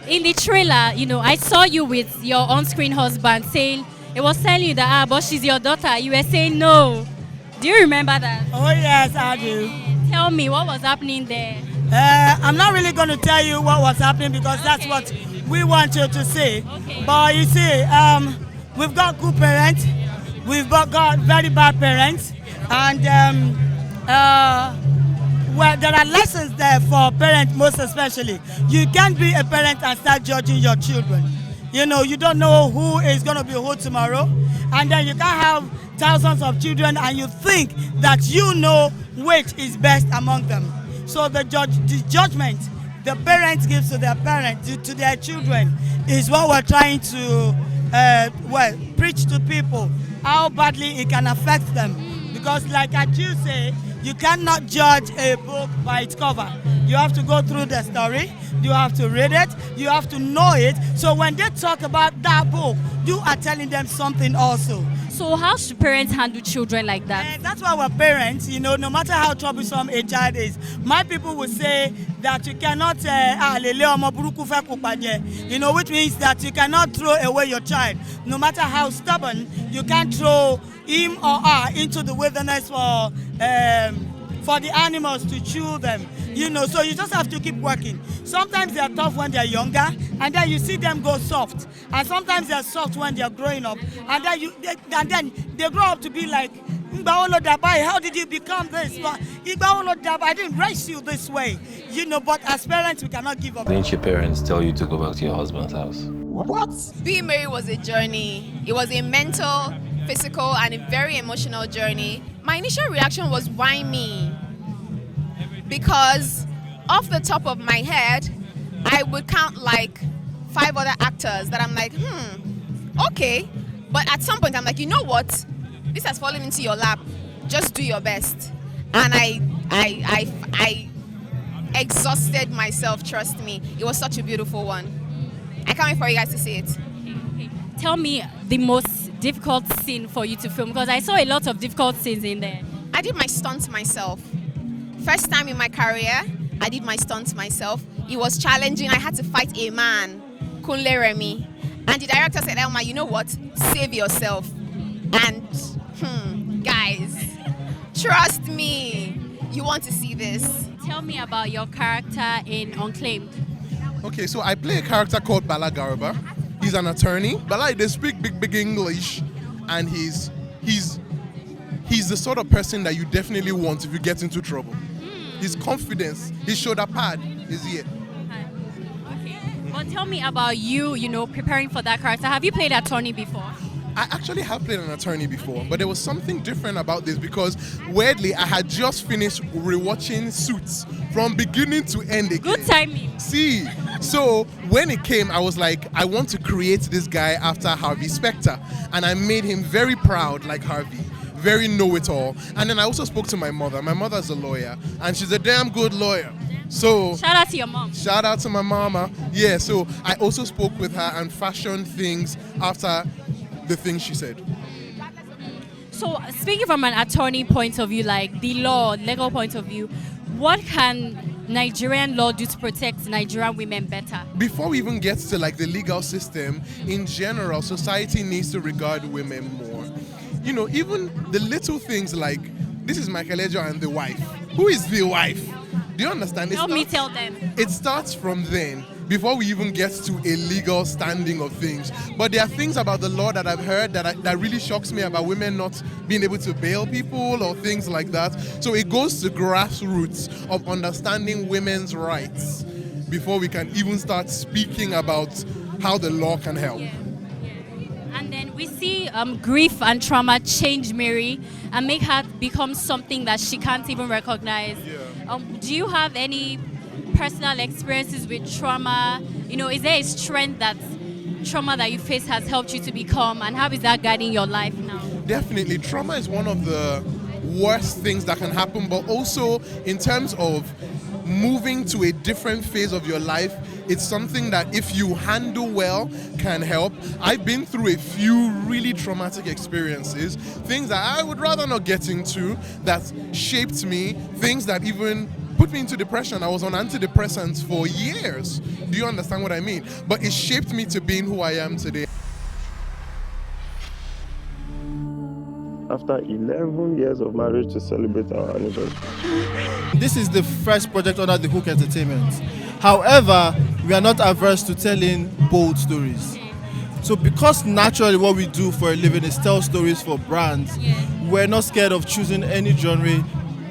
In the trailer, I saw you with your on-screen husband saying, it was telling you that, but she's your daughter. You were saying no. Do you remember that? Oh yes, I do. Tell me, what was happening there? I'm not really going to tell you what was happening because that's what we want you to see. Okay. But you see, we've got good parents, we've got very bad parents, and well, there are lessons there for parents most especially. You can't be a parent and start judging your children. You don't know who is going to be who tomorrow, and then you can't have thousands of children and you think that you know which is best among them. So the judgment the parents give to their children is what we're trying to preach to people, how badly it can affect them. Because like you say, you cannot judge a book by its cover. You have to go through the story, you have to read it, you have to know it. So when they talk about that book, you are telling them something also. So how should parents handle children like that? And that's why we're parents, no matter how troublesome a child is. My people will say that you cannot, which means that you cannot throw away your child. No matter how stubborn, you can't throw him or her into the wilderness for the animals to chew them. So you just have to keep working. Sometimes they are tough when they're younger, and then you see them go soft. And sometimes they're soft when they're growing up, and then they grow up to be like, how did you become this? But I didn't raise you this way. But as parents, we cannot give up. Didn't your parents tell you to go back to your husband's house? What? Being married was a journey. It was a mental, physical, and a very emotional journey. My initial reaction was, why me? Because off the top of my head, I would count like 5 other actors that I'm like, okay. But at some point, I'm like, you know what? This has fallen into your lap. Just do your best. And I exhausted myself, trust me. It was such a beautiful one. I can't wait for you guys to see it. Okay. Tell me the most difficult scene for you to film, because I saw a lot of difficult scenes in there. I did my stunts myself. First time in my career, I did my stunts myself. It was challenging. I had to fight a man, Kunle Remi. And the director said, Elma, you know what? Save yourself. And, guys, trust me, you want to see this. Tell me about your character in Unclaimed. Okay, so I play a character called Bala Garba. He's an attorney. Bala, they speak big English, and he's the sort of person that you definitely want if you get into trouble. His confidence, his shoulder pad is here. Okay. Well, tell me about you, preparing for that character. Have you played attorney before? I actually have played an attorney before, but there was something different about this because, weirdly, I had just finished rewatching Suits from beginning to end again. Good timing. See, so when it came, I was like, I want to create this guy after Harvey Specter, and I made him very proud like Harvey. Very know-it-all. And then I also spoke to my mother. My mother's a lawyer, and she's a damn good lawyer. So shout out to your mom. Shout out to my mama. Yeah, so I also spoke with her and fashioned things after the things she said. So speaking from an attorney point of view, like the legal point of view, what can Nigerian law do to protect Nigerian women better? Before we even get to like the legal system, in general, society needs to regard women more. Even the little things like, this is Michael Ejoor and the wife. Who is the wife? Do you understand? Help me tell them. It starts from then, before we even get to a legal standing of things. But there are things about the law that I've heard that really shocks me about women not being able to bail people or things like that. So it goes to grassroots of understanding women's rights before we can even start speaking about how the law can help. Yeah. And then we see grief and trauma change Mary and make her become something that she can't even recognize. Yeah. Do you have any personal experiences with trauma? Is there a strength that trauma that you face has helped you to become, and how is that guiding your life now? Definitely. Trauma is one of the worst things that can happen, but also in terms of moving to a different phase of your life, it's something that if you handle well can help. I've been through a few really traumatic experiences, things that I would rather not get into, that shaped me, things that even put me into depression. I was on antidepressants for years. Do you understand what I mean? But it shaped me to being who I am today. After 11 years of marriage to celebrate our anniversary. This is the first project under the Hook Entertainment. However, we are not averse to telling bold stories. So because naturally what we do for a living is tell stories for brands, we're not scared of choosing any genre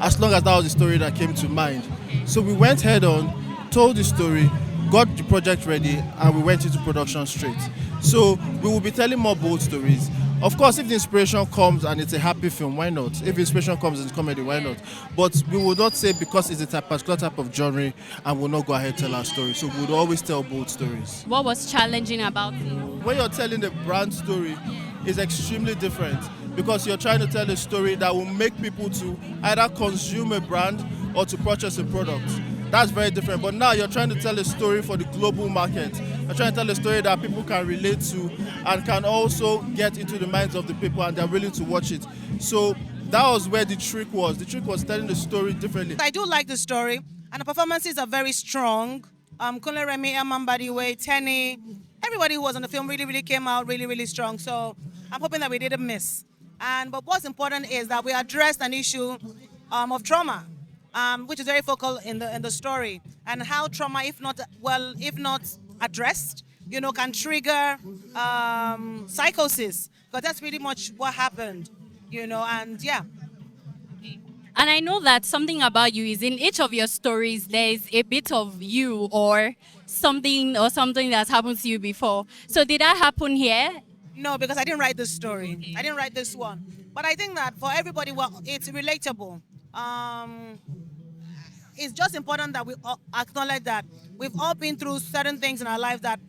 as long as that was the story that came to mind. So we went head on, told the story, got the project ready, and we went into production straight. So we will be telling more bold stories. Of course, if the inspiration comes and it's a happy film, why not? If inspiration comes in comedy, why not? But we will not say because it's a particular type of genre and we'll not go ahead and tell our story. So we would always tell bold stories. What was challenging about it? When you're telling a brand story, it's extremely different because you're trying to tell a story that will make people to either consume a brand or to purchase a product. That's very different. But now you're trying to tell a story for the global market. You're trying to tell a story that people can relate to and can also get into the minds of the people and they're willing to watch it. So that was where the trick was. The trick was telling the story differently. I do like the story, and the performances are very strong. Kunle, Remi, Elma Mbadiwe, Tenny, everybody who was on the film really came out really strong. So I'm hoping that we didn't miss. But what's important is that we addressed an issue of trauma. Which is very focal in the story, and how trauma, if not addressed, can trigger psychosis, because that's pretty much what happened, and yeah. And I know that something about you is in each of your stories, there's a bit of you or something that's happened to you before. So did that happen here? No, because I didn't write this story. Okay. I didn't write this one. But I think that for everybody, well, it's relatable. It's just important that we acknowledge that we've all been through certain things in our life that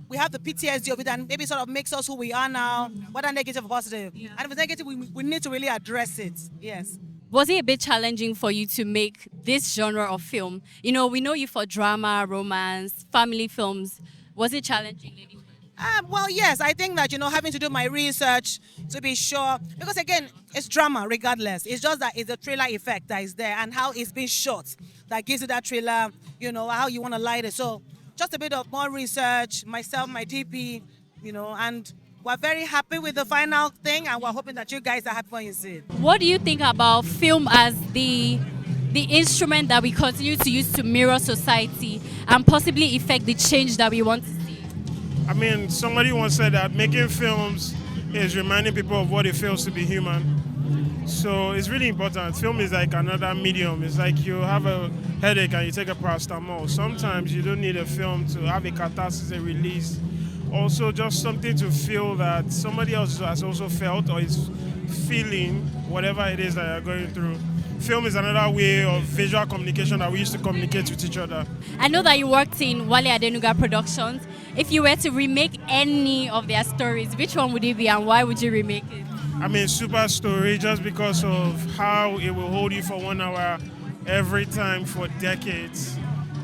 we have the PTSD of it, and maybe sort of makes us who we are now, whether negative or positive. Yeah. And if it's negative, we need to really address it. Yes. Was it a bit challenging for you to make this genre of film? We know you for drama, romance, family films. Was it challenging? Well, yes, I think that, having to do my research to be sure, because again, it's drama regardless. It's just that it's the trailer effect that is there and how it's been shot that gives you that trailer, how you want to light it. So just a bit of more research, myself, my DP, and we're very happy with the final thing, and we're hoping that you guys are happy when you see it. What do you think about film as the instrument that we continue to use to mirror society and possibly effect the change that we want to see? I mean, somebody once said that making films is reminding people of what it feels to be human. So it's really important. Film is like another medium. It's like you have a headache and you take a paracetamol. Sometimes you don't need a film to have a catharsis, a release. Also just something to feel that somebody else has also felt or is feeling whatever it is that you're going through. Film is another way of visual communication that we used to communicate with each other. I know that you worked in Wale Adenuga Productions. If you were to remake any of their stories, which one would it be and why would you remake it? I mean, Super Story, just because of how it will hold you for 1 hour every time for decades.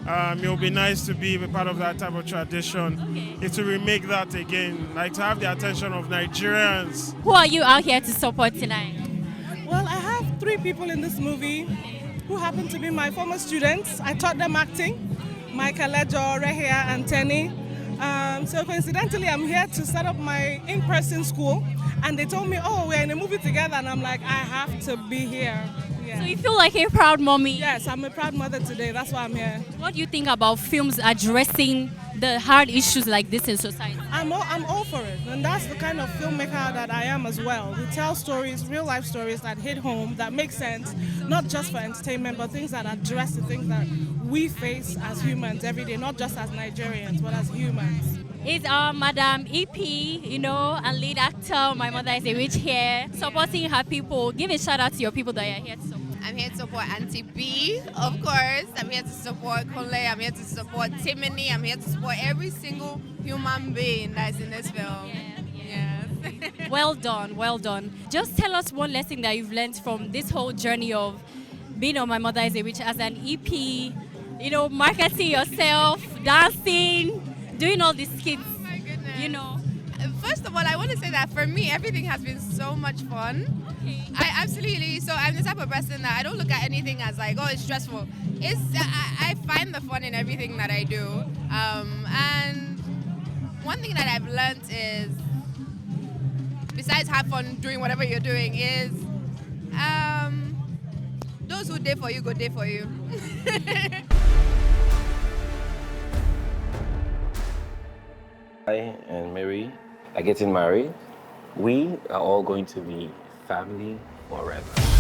It will be nice to be a part of that type of tradition. Okay. It's to remake that again, like to have the attention of Nigerians. Who are you out here to support tonight? Well, I have 3 people in this movie who happen to be my former students. I taught them acting, Michael, Ejoor, Rehia, and Tenny. So coincidentally, I'm here to set up my in-person school, and they told me, oh, we're in a movie together, and I'm like, I have to be here. Yeah. So you feel like a proud mommy? Yes, I'm a proud mother today. That's why I'm here. What do you think about films addressing the hard issues like this in society? I'm all for it, and that's the kind of filmmaker that I am as well. We tell stories, real life stories that hit home, that make sense, not just for entertainment, but things that address the things that we face as humans every day, not just as Nigerians, but as humans. It's our Madam EP, and lead actor. My mother is a witch here, supporting her people. Give a shout out to your people that are here to support. I'm here to support Auntie B, of course. I'm here to support Kunle. I'm here to support Timini. I'm here to support every single human being that's in this film. Yes. Well done, well done. Just tell us one lesson that you've learned from this whole journey of being on My Mother is a Witch as an EP, marketing yourself, dancing, doing all these skits, Oh my goodness. First of all, I want to say that for me, everything has been so much fun. Okay. I'm the type of person that I don't look at anything as like, oh, it's stressful. I find the fun in everything that I do. And one thing that I've learned is, besides have fun doing whatever you're doing, is those who day for you, go day for you. I and Mary are getting married. We are all going to be family forever.